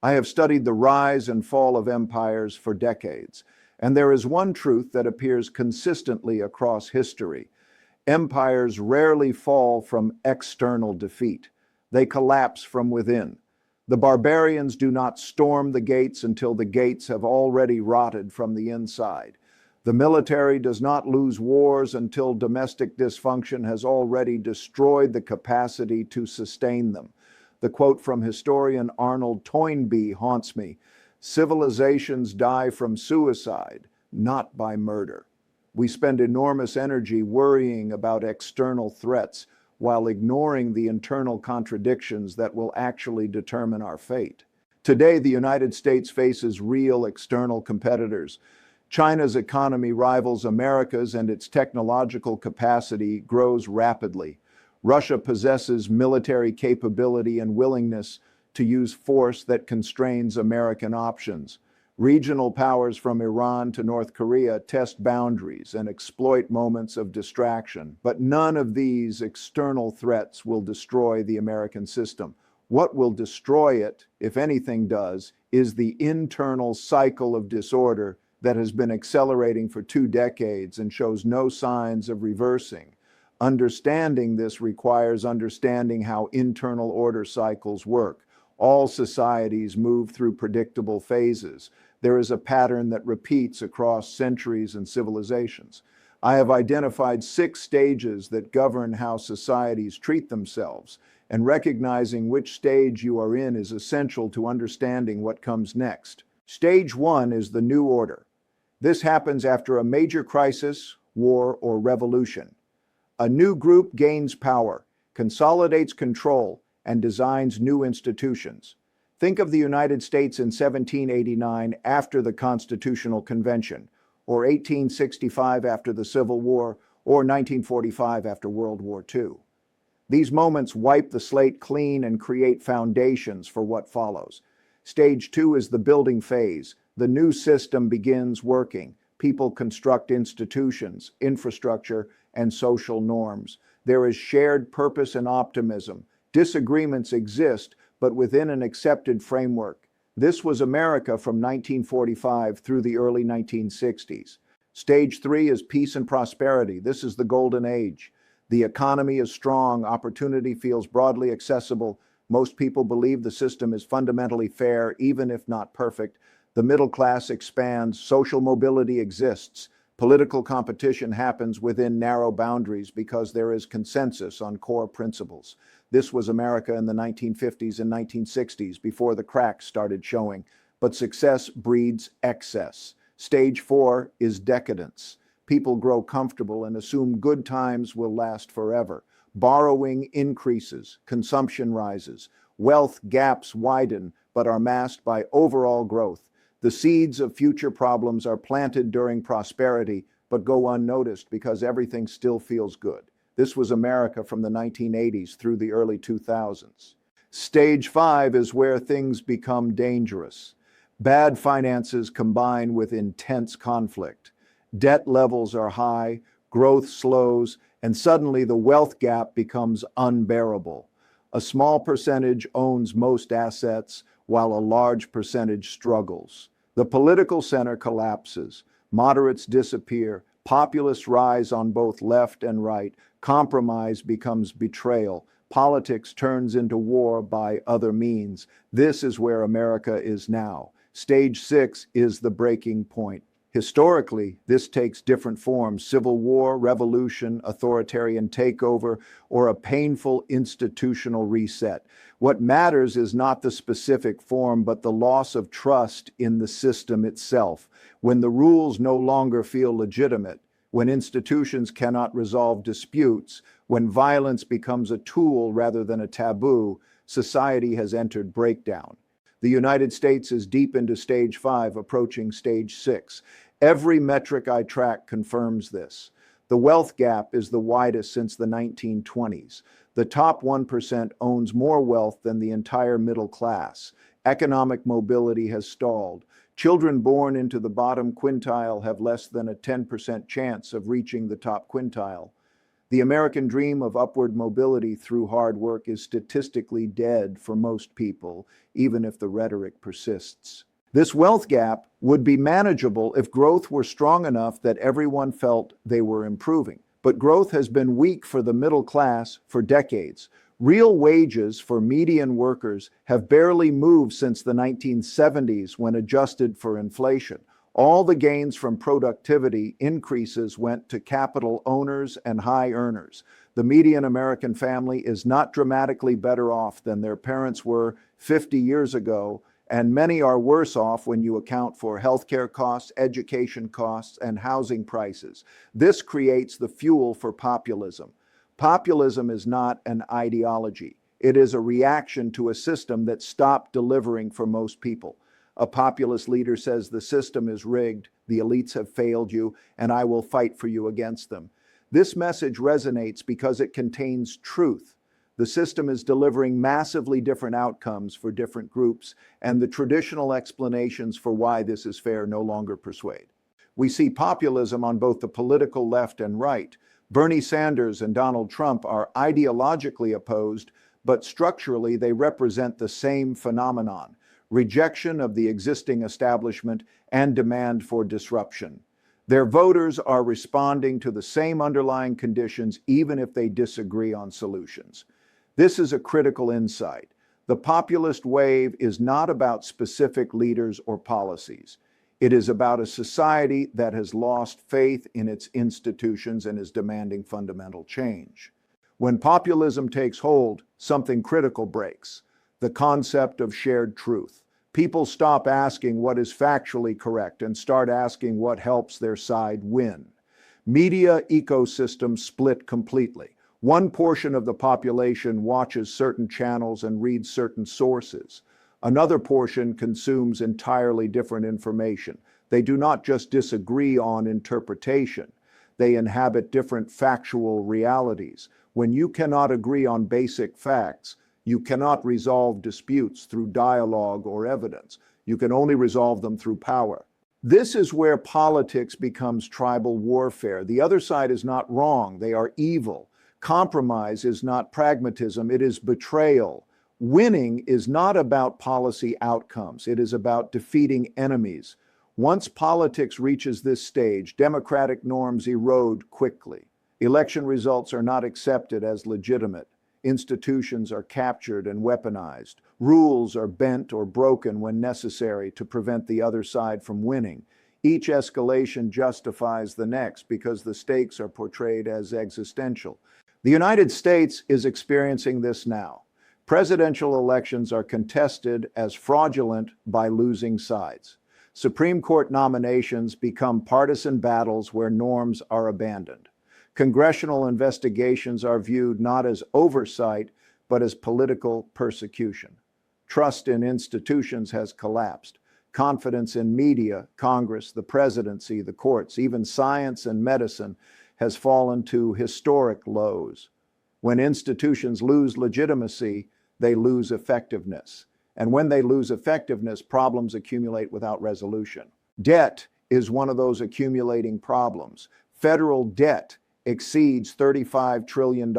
I have studied the rise and fall of empires for decades, and there is one truth that appears consistently across history. Empires rarely fall from external defeat. They collapse from within. The barbarians do not storm the gates until the gates have already rotted from the inside. The military does not lose wars until domestic dysfunction has already destroyed the capacity to sustain them. The quote from historian Arnold Toynbee haunts me: "Civilizations die from suicide, not by murder." We spend enormous energy worrying about external threats while ignoring the internal contradictions that will actually determine our fate. Today, the United States faces real external competitors. China's economy rivals America's, and its technological capacity grows rapidly. Russia possesses military capability and willingness to use force that constrains American options. Regional powers from Iran to North Korea test boundaries and exploit moments of distraction, but none of these external threats will destroy the American system. What will destroy it, if anything does, is the internal cycle of disorder that has been accelerating for 2 decades and shows no signs of reversing. Understanding this requires understanding how internal order cycles work. All societies move through predictable phases. There is a pattern that repeats across centuries and civilizations. I have identified 6 stages that govern how societies treat themselves, and recognizing which stage you are in is essential to understanding what comes next. Stage 1 is the new order. This happens after a major crisis, war, or revolution. A new group gains power, consolidates control, and designs new institutions. Think of the United States in 1789 after the Constitutional Convention, or 1865 after the Civil War, or 1945 after World War II. These moments wipe the slate clean and create foundations for what follows. Stage 2 is the building phase. The new system begins working. People construct institutions, infrastructure, and social norms. There is shared purpose and optimism. Disagreements exist, but within an accepted framework. This was America from 1945 through the early 1960s. Stage 3 is peace and prosperity. This is the golden age. The economy is strong, opportunity feels broadly accessible. Most people believe the system is fundamentally fair, even if not perfect. The middle class expands, social mobility exists. Political competition happens within narrow boundaries because there is consensus on core principles. This was America in the 1950s and 1960s, before the cracks started showing. But success breeds excess. Stage 4 is decadence. People grow comfortable and assume good times will last forever. Borrowing increases, consumption rises, wealth gaps widen but are masked by overall growth. The seeds of future problems are planted during prosperity, but go unnoticed because everything still feels good. This was America from the 1980s through the early 2000s. Stage 5 is where things become dangerous. Bad finances combine with intense conflict. Debt levels are high, growth slows, and suddenly the wealth gap becomes unbearable. A small percentage owns most assets, while a large percentage struggles. The political center collapses, moderates disappear, populists rise on both left and right, compromise becomes betrayal, politics turns into war by other means. This is where America is now. Stage 6 is the breaking point. Historically, this takes different forms: civil war, revolution, authoritarian takeover, or a painful institutional reset. What matters is not the specific form, but the loss of trust in the system itself. When the rules no longer feel legitimate, when institutions cannot resolve disputes, when violence becomes a tool rather than a taboo, society has entered breakdown. The United States is deep into stage 5, approaching stage 6. Every metric I track confirms this. The wealth gap is the widest since the 1920s. The top 1% owns more wealth than the entire middle class. Economic mobility has stalled. Children born into the bottom quintile have less than a 10% chance of reaching the top quintile. The American dream of upward mobility through hard work is statistically dead for most people, even if the rhetoric persists. This wealth gap would be manageable if growth were strong enough that everyone felt they were improving. But growth has been weak for the middle class for decades. Real wages for median workers have barely moved since the 1970s when adjusted for inflation. All the gains from productivity increases went to capital owners and high earners. The median American family is not dramatically better off than their parents were 50 years ago, and many are worse off when you account for healthcare costs, education costs, and housing prices. This creates the fuel for populism. Populism is not an ideology. It is a reaction to a system that stopped delivering for most people. A populist leader says the system is rigged, the elites have failed you, and I will fight for you against them. This message resonates because it contains truth. The system is delivering massively different outcomes for different groups, and the traditional explanations for why this is fair no longer persuade. We see populism on both the political left and right. Bernie Sanders and Donald Trump are ideologically opposed, but structurally they represent the same phenomenon: rejection of the existing establishment and demand for disruption. Their voters are responding to the same underlying conditions even if they disagree on solutions. This is a critical insight. The populist wave is not about specific leaders or policies. It is about a society that has lost faith in its institutions and is demanding fundamental change. When populism takes hold, something critical breaks: the concept of shared truth. People stop asking what is factually correct and start asking what helps their side win. Media ecosystems split completely. One portion of the population watches certain channels and reads certain sources. Another portion consumes entirely different information. They do not just disagree on interpretation. They inhabit different factual realities. When you cannot agree on basic facts, you cannot resolve disputes through dialogue or evidence. You can only resolve them through power. This is where politics becomes tribal warfare. The other side is not wrong. They are evil. Compromise is not pragmatism. It is betrayal. Winning is not about policy outcomes. It is about defeating enemies. Once politics reaches this stage, democratic norms erode quickly. Election results are not accepted as legitimate. Institutions are captured and weaponized. Rules are bent or broken when necessary to prevent the other side from winning. Each escalation justifies the next because the stakes are portrayed as existential. The United States is experiencing this now. Presidential elections are contested as fraudulent by losing sides. Supreme Court nominations become partisan battles where norms are abandoned. Congressional investigations are viewed not as oversight, but as political persecution. Trust in institutions has collapsed. Confidence in media, Congress, the presidency, the courts, even science and medicine has fallen to historic lows. When institutions lose legitimacy, they lose effectiveness. And when they lose effectiveness, problems accumulate without resolution. Debt is one of those accumulating problems. Federal debt exceeds $35 trillion.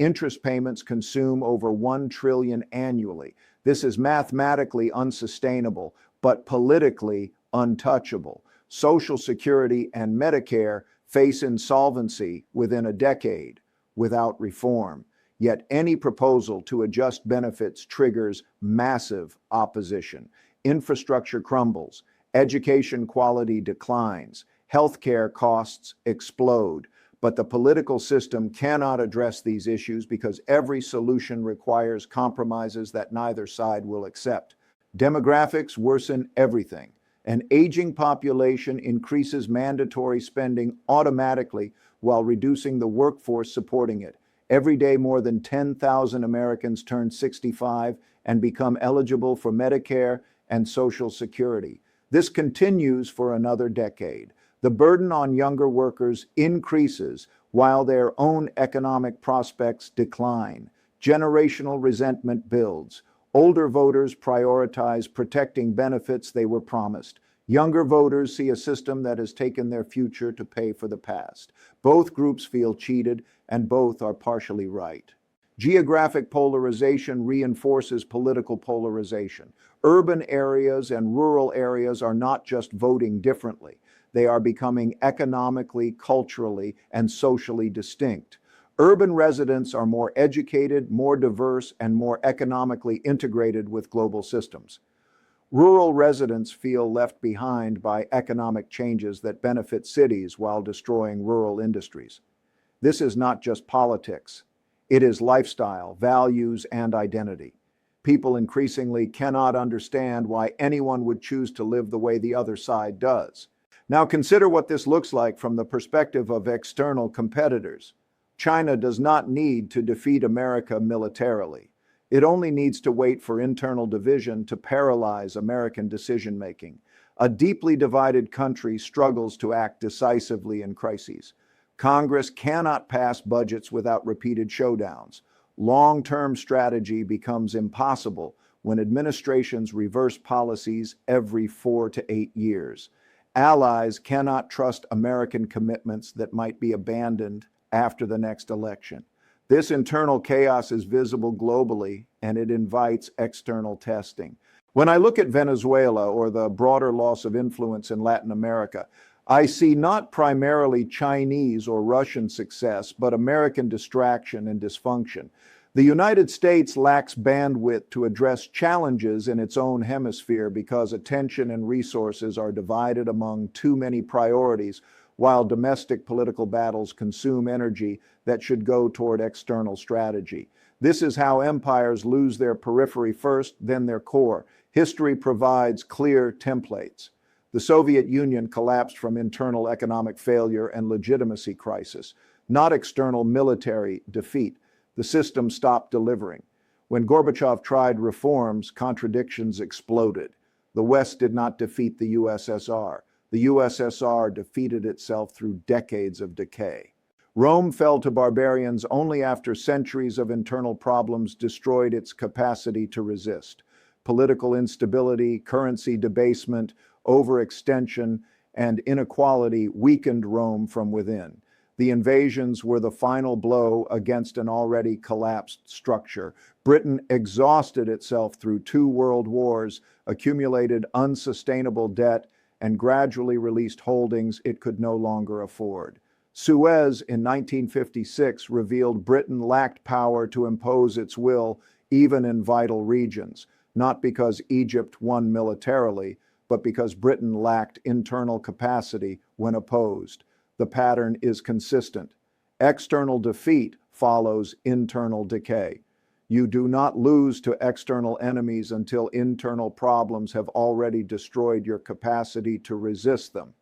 Interest payments consume over $1 trillion annually. This is mathematically unsustainable, but politically untouchable. Social Security and Medicare face insolvency within a decade without reform. Yet any proposal to adjust benefits triggers massive opposition. Infrastructure crumbles, education quality declines, healthcare costs explode. But the political system cannot address these issues because every solution requires compromises that neither side will accept. Demographics worsen everything. An aging population increases mandatory spending automatically while reducing the workforce supporting it. Every day, more than 10,000 Americans turn 65 and become eligible for Medicare and Social Security. This continues for another decade. The burden on younger workers increases while their own economic prospects decline. Generational resentment builds. Older voters prioritize protecting benefits they were promised. Younger voters see a system that has taken their future to pay for the past. Both groups feel cheated, and both are partially right. Geographic polarization reinforces political polarization. Urban areas and rural areas are not just voting differently. They are becoming economically, culturally, and socially distinct. Urban residents are more educated, more diverse, and more economically integrated with global systems. Rural residents feel left behind by economic changes that benefit cities while destroying rural industries. This is not just politics. It is lifestyle, values, and identity. People increasingly cannot understand why anyone would choose to live the way the other side does. Now consider what this looks like from the perspective of external competitors. China does not need to defeat America militarily. It only needs to wait for internal division to paralyze American decision-making. A deeply divided country struggles to act decisively in crises. Congress cannot pass budgets without repeated showdowns. Long-term strategy becomes impossible when administrations reverse policies every 4 to 8 years. Allies cannot trust American commitments that might be abandoned after the next election. This internal chaos is visible globally, and it invites external testing. When I look at Venezuela or the broader loss of influence in Latin America, I see not primarily Chinese or Russian success, but American distraction and dysfunction. The United States lacks bandwidth to address challenges in its own hemisphere because attention and resources are divided among too many priorities, while domestic political battles consume energy that should go toward external strategy. This is how empires lose their periphery first, then their core. History provides clear templates. The Soviet Union collapsed from internal economic failure and legitimacy crisis, not external military defeat. The system stopped delivering. When Gorbachev tried reforms, contradictions exploded. The West did not defeat the USSR. The USSR defeated itself through decades of decay. Rome fell to barbarians only after centuries of internal problems destroyed its capacity to resist. Political instability, currency debasement, overextension, and inequality weakened Rome from within. The invasions were the final blow against an already collapsed structure. Britain exhausted itself through 2 world wars, accumulated unsustainable debt, and gradually released holdings it could no longer afford. Suez in 1956 revealed Britain lacked power to impose its will even in vital regions, not because Egypt won militarily, but because Britain lacked internal capacity when opposed. The pattern is consistent. External defeat follows internal decay. You do not lose to external enemies until internal problems have already destroyed your capacity to resist them.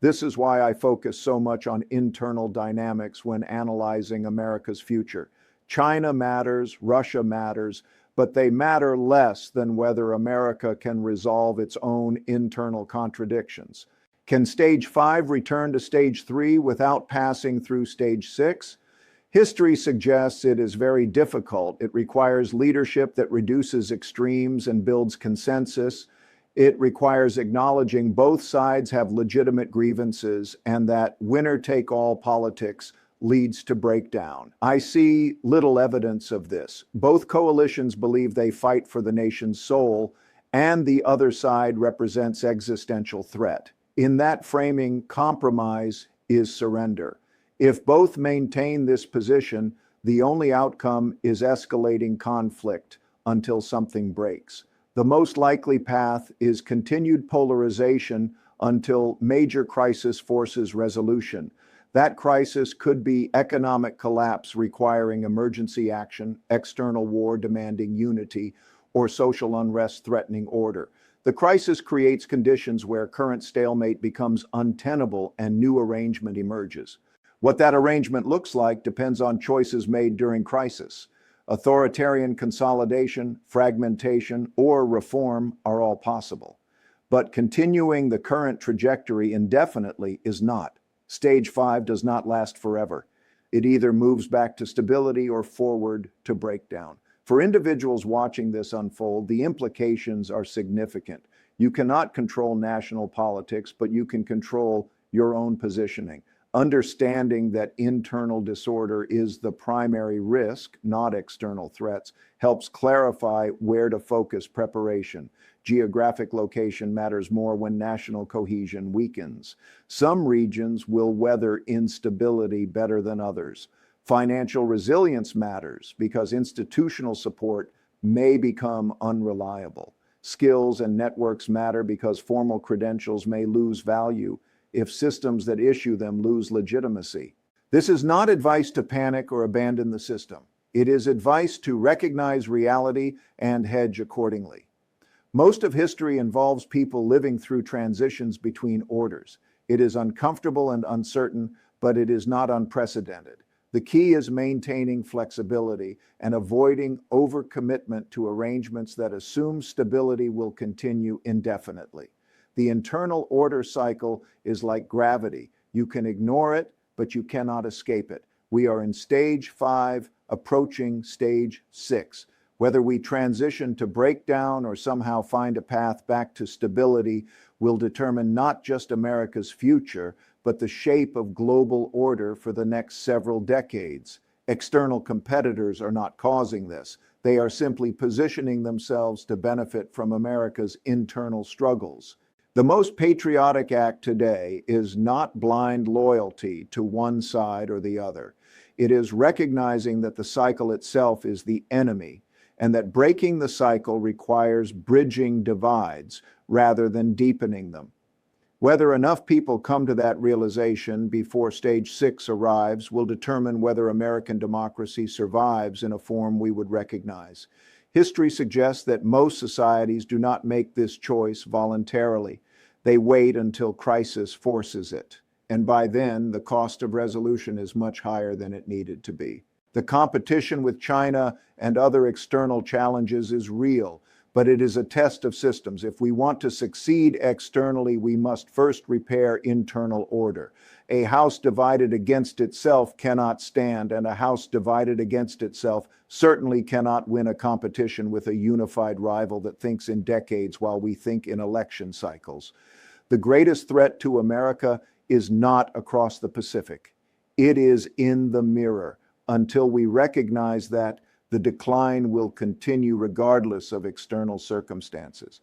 This is why I focus so much on internal dynamics when analyzing America's future. China matters, Russia matters, but they matter less than whether America can resolve its own internal contradictions. Can Stage 5 return to Stage 3 without passing through Stage 6? History suggests it is very difficult. It requires leadership that reduces extremes and builds consensus. It requires acknowledging both sides have legitimate grievances and that winner-take-all politics leads to breakdown. I see little evidence of this. Both coalitions believe they fight for the nation's soul, and the other side represents existential threat. In that framing, compromise is surrender. If both maintain this position, the only outcome is escalating conflict until something breaks. The most likely path is continued polarization until major crisis forces resolution. That crisis could be economic collapse requiring emergency action, external war demanding unity, or social unrest threatening order. The crisis creates conditions where current stalemate becomes untenable and new arrangement emerges. What that arrangement looks like depends on choices made during crisis. Authoritarian consolidation, fragmentation, or reform are all possible. But continuing the current trajectory indefinitely is not. Stage 5 does not last forever. It either moves back to stability or forward to breakdown. For individuals watching this unfold, the implications are significant. You cannot control national politics, but you can control your own positioning. Understanding that internal disorder is the primary risk, not external threats, helps clarify where to focus preparation. Geographic location matters more when national cohesion weakens. Some regions will weather instability better than others. Financial resilience matters because institutional support may become unreliable. Skills and networks matter because formal credentials may lose value if systems that issue them lose legitimacy. This is not advice to panic or abandon the system. It is advice to recognize reality and hedge accordingly. Most of history involves people living through transitions between orders. It is uncomfortable and uncertain, but it is not unprecedented. The key is maintaining flexibility and avoiding overcommitment to arrangements that assume stability will continue indefinitely. The internal order cycle is like gravity. You can ignore it, but you cannot escape it. We are in stage 5, approaching stage 6. Whether we transition to breakdown or somehow find a path back to stability will determine not just America's future, but the shape of global order for the next several decades. External competitors are not causing this. They are simply positioning themselves to benefit from America's internal struggles. The most patriotic act today is not blind loyalty to one side or the other. It is recognizing that the cycle itself is the enemy, and that breaking the cycle requires bridging divides rather than deepening them. Whether enough people come to that realization before stage 6 arrives will determine whether American democracy survives in a form we would recognize. History suggests that most societies do not make this choice voluntarily. They wait until crisis forces it, and by then the cost of resolution is much higher than it needed to be. The competition with China and other external challenges is real, but it is a test of systems. If we want to succeed externally, we must first repair internal order. A house divided against itself cannot stand, and a house divided against itself certainly cannot win a competition with a unified rival that thinks in decades while we think in election cycles. The greatest threat to America is not across the Pacific. It is in the mirror. Until we recognize that, the decline will continue regardless of external circumstances.